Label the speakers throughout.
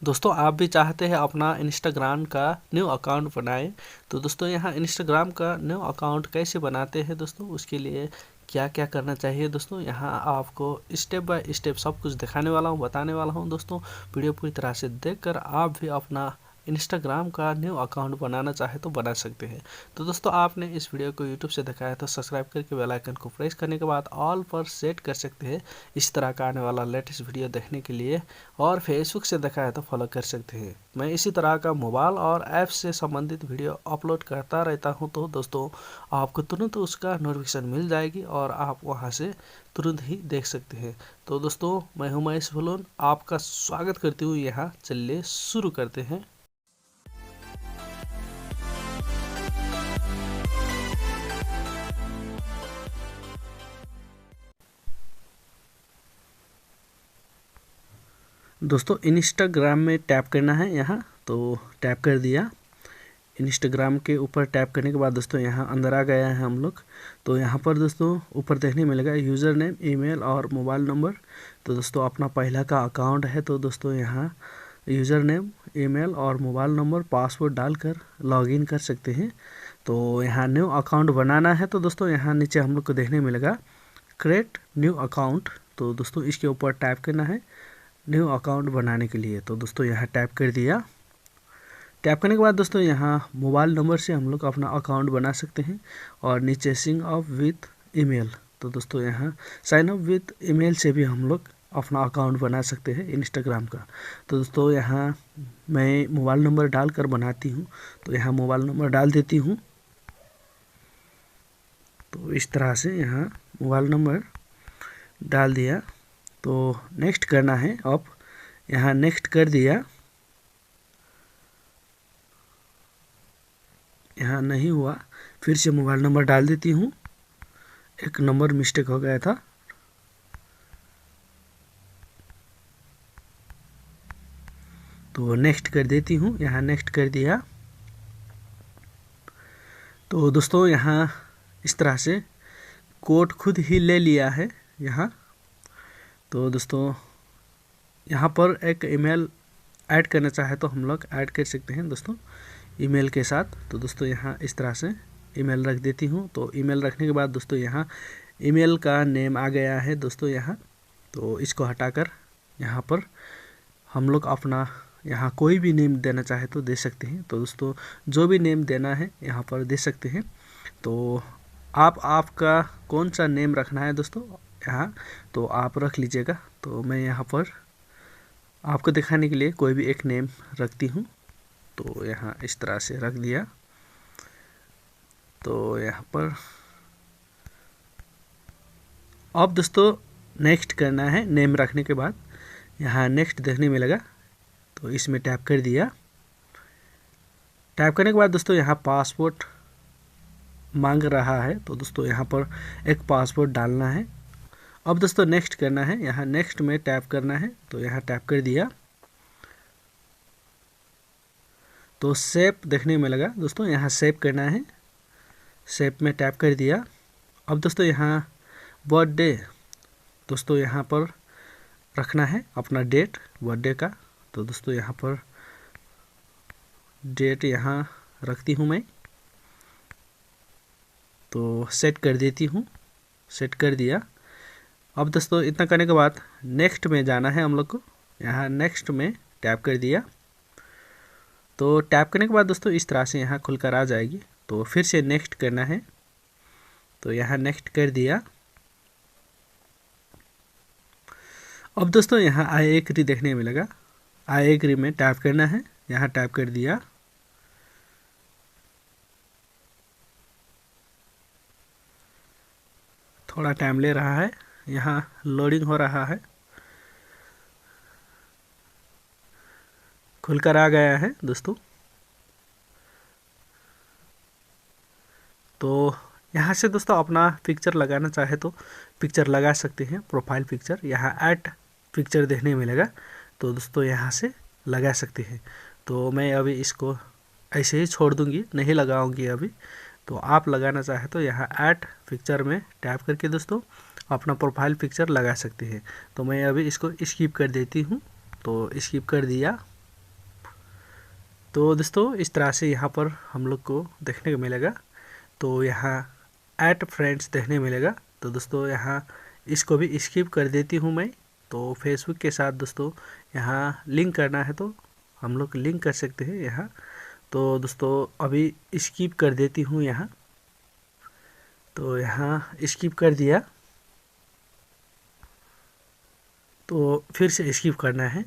Speaker 1: दोस्तों आप भी चाहते हैं अपना इंस्टाग्राम का न्यू अकाउंट बनाएं, तो दोस्तों यहाँ इंस्टाग्राम का न्यू अकाउंट कैसे बनाते हैं दोस्तों, उसके लिए क्या क्या करना चाहिए दोस्तों, यहाँ आपको स्टेप बाय स्टेप सब कुछ दिखाने वाला हूँ, बताने वाला हूँ दोस्तों। वीडियो पूरी तरह से देखकर आप भी अपना इंस्टाग्राम का न्यू अकाउंट बनाना चाहे तो बना सकते हैं। तो दोस्तों आपने इस वीडियो को यूट्यूब से देखा है तो सब्सक्राइब करके बेल आइकन को प्रेस करने के बाद ऑल पर सेट कर सकते हैं इस तरह का आने वाला लेटेस्ट वीडियो देखने के लिए। और फेसबुक से देखा है तो फॉलो कर सकते हैं। मैं इसी तरह का मोबाइल और ऐप से संबंधित वीडियो अपलोड करता रहता हूं, तो दोस्तों आपको तुरंत उसका नोटिफिकेशन मिल जाएगी और आप वहां से तुरंत ही देख सकते हैं। तो दोस्तों मैं हूं महेश फुलोन, आपका स्वागत करती हूँ यहाँ। चलिए शुरू करते हैं। दोस्तों इंस्टाग्राम में टैप करना है यहाँ, तो टैप कर दिया। इंस्टाग्राम के ऊपर टैप करने के बाद दोस्तों यहाँ अंदर आ गया है हम लोग। तो यहाँ पर दोस्तों ऊपर देखने मिलेगा यूज़र नेम, ईमेल और मोबाइल नंबर। तो दोस्तों अपना पहला का अकाउंट है, तो दोस्तों यहाँ यूज़र नेम, ईमेल और मोबाइल नंबर, पासवर्ड डालकर लॉगिन कर सकते हैं। तो यहाँ न्यू अकाउंट बनाना है, तो दोस्तों यहाँ नीचे हम लोग को देखने मिलेगा क्रिएट न्यू अकाउंट। तो दोस्तों इसके ऊपर टैप करना है न्यू अकाउंट बनाने के लिए। तो दोस्तों यहाँ टैप कर दिया। टैप करने के बाद दोस्तों यहाँ मोबाइल नंबर से हम लोग अपना अकाउंट बना सकते हैं और नीचे सिंग अप विथ ईमेल। तो दोस्तों यहाँ साइन अप विथ ईमेल से भी हम लोग अपना अकाउंट बना सकते हैं इंस्टाग्राम का। तो दोस्तों यहाँ मैं मोबाइल नंबर डालकर बनाती हूँ, तो यहाँ मोबाइल नंबर डाल देती हूँ। तो इस तरह से यहाँ मोबाइल नंबर डाल दिया। तो नेक्स्ट करना है। अब यहाँ नेक्स्ट कर दिया। यहाँ नहीं हुआ, फिर से मोबाइल नंबर डाल देती हूँ, एक नंबर मिस्टेक हो गया था। तो नेक्स्ट कर देती हूँ। यहाँ नेक्स्ट कर दिया। तो दोस्तों यहाँ इस तरह से कोड खुद ही ले लिया है यहाँ। तो दोस्तों यहाँ पर एक ईमेल ऐड करना चाहे तो हम लोग ऐड कर सकते हैं दोस्तों ईमेल के साथ। तो दोस्तों यहाँ इस तरह से ईमेल रख देती हूँ। तो ईमेल रखने के बाद दोस्तों यहाँ ईमेल का नेम आ गया है दोस्तों यहाँ। तो इसको हटाकर यहाँ पर हम लोग अपना यहाँ कोई भी नेम देना चाहे तो दे सकते हैं। तो दोस्तों जो भी नेम देना है यहाँ पर दे सकते हैं। तो आपका कौन सा नेम रखना है दोस्तों यहाँ, तो आप रख लीजिएगा। तो मैं यहाँ पर आपको दिखाने के लिए कोई भी एक नेम रखती हूँ। तो यहाँ इस तरह से रख दिया। तो यहाँ पर अब दोस्तों नेक्स्ट करना है। नेम रखने के बाद यहाँ नेक्स्ट देखने मिलेगा, तो इसमें टैप कर दिया। टैप करने के बाद दोस्तों यहाँ पासवर्ड मांग रहा है, तो दोस्तों यहाँ पर एक पासवर्ड डालना है। अब दोस्तों नेक्स्ट करना है। यहाँ नेक्स्ट में टैप करना है, तो यहाँ टैप कर दिया। तो सेव देखने में लगा दोस्तों, यहाँ सेव करना है। सेव में टैप कर दिया। अब दोस्तों यहाँ बर्थडे दोस्तों यहाँ पर रखना है अपना डेट बर्थडे का। तो दोस्तों यहाँ पर डेट यहाँ रखती हूँ मैं। तो सेट कर देती हूँ। सेट कर दिया। अब दोस्तों इतना करने के बाद नेक्स्ट में जाना है हम लोग को। यहाँ नेक्स्ट में टैप कर दिया। तो टैप करने के बाद दोस्तों इस तरह से यहाँ खुलकर आ जाएगी। तो फिर से नेक्स्ट करना है। तो यहाँ नेक्स्ट कर दिया। अब दोस्तों यहाँ आई एग्री देखने मिलेगा। आई एग्री में टैप करना है। यहाँ टैप कर दिया। थोड़ा टाइम ले रहा है, यहाँ लोडिंग हो रहा है। खुलकर आ गया है दोस्तों। तो यहाँ से दोस्तों अपना पिक्चर लगाना चाहे तो पिक्चर लगा सकते हैं। प्रोफाइल पिक्चर यहाँ ऐड पिक्चर देखने मिलेगा, तो दोस्तों यहाँ से लगा सकते हैं। तो मैं अभी इसको ऐसे ही छोड़ दूंगी, नहीं लगाऊंगी अभी। तो आप लगाना चाहे तो यहाँ ऐड पिक्चर में टैप करके दोस्तों अपना प्रोफाइल पिक्चर लगा सकते हैं। तो मैं अभी इसको स्किप कर देती हूँ। तो स्किप कर दिया। तो दोस्तों इस तरह से यहाँ पर हम लोग को देखने को मिलेगा। तो यहाँ ऐड फ्रेंड्स देखने मिलेगा। तो दोस्तों यहाँ इसको भी स्किप कर देती हूँ मैं। तो फेसबुक के साथ दोस्तों यहाँ लिंक करना है तो हम लोग लिंक कर सकते हैं यहाँ। तो दोस्तों अभी स्किप कर देती हूँ यहाँ। तो यहाँ स्किप कर दिया, तो फिर से स्किप करना है।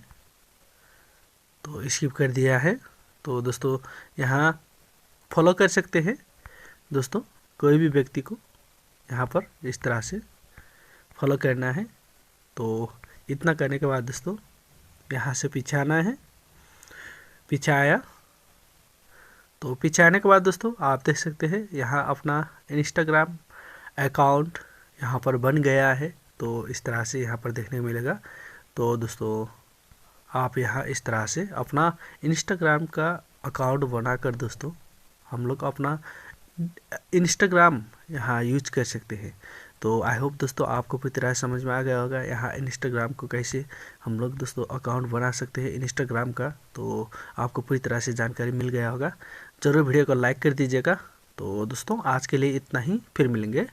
Speaker 1: तो स्किप कर दिया है। तो दोस्तों यहाँ फॉलो कर सकते हैं दोस्तों, कोई भी व्यक्ति को यहाँ पर इस तरह से फॉलो करना है। तो इतना करने के बाद दोस्तों यहाँ से पीछे आना है। पीछे आया, तो पीछे आने के बाद दोस्तों आप देख सकते हैं यहाँ अपना इंस्टाग्राम अकाउंट यहाँ पर बन गया है। तो इस तरह से यहाँ पर देखने को मिलेगा। तो दोस्तों आप यहाँ इस तरह से अपना इंस्टाग्राम का अकाउंट बनाकर दोस्तों हम लोग अपना इंस्टाग्राम यहाँ यूज कर सकते हैं। तो आई होप दोस्तों आपको पूरी तरह समझ में आ गया होगा यहाँ इंस्टाग्राम को कैसे हम लोग दोस्तों अकाउंट बना सकते हैं इंस्टाग्राम का। तो आपको पूरी तरह से जानकारी मिल गया होगा। ज़रूर वीडियो को लाइक कर दीजिएगा। तो दोस्तों आज के लिए इतना ही, फिर मिलेंगे।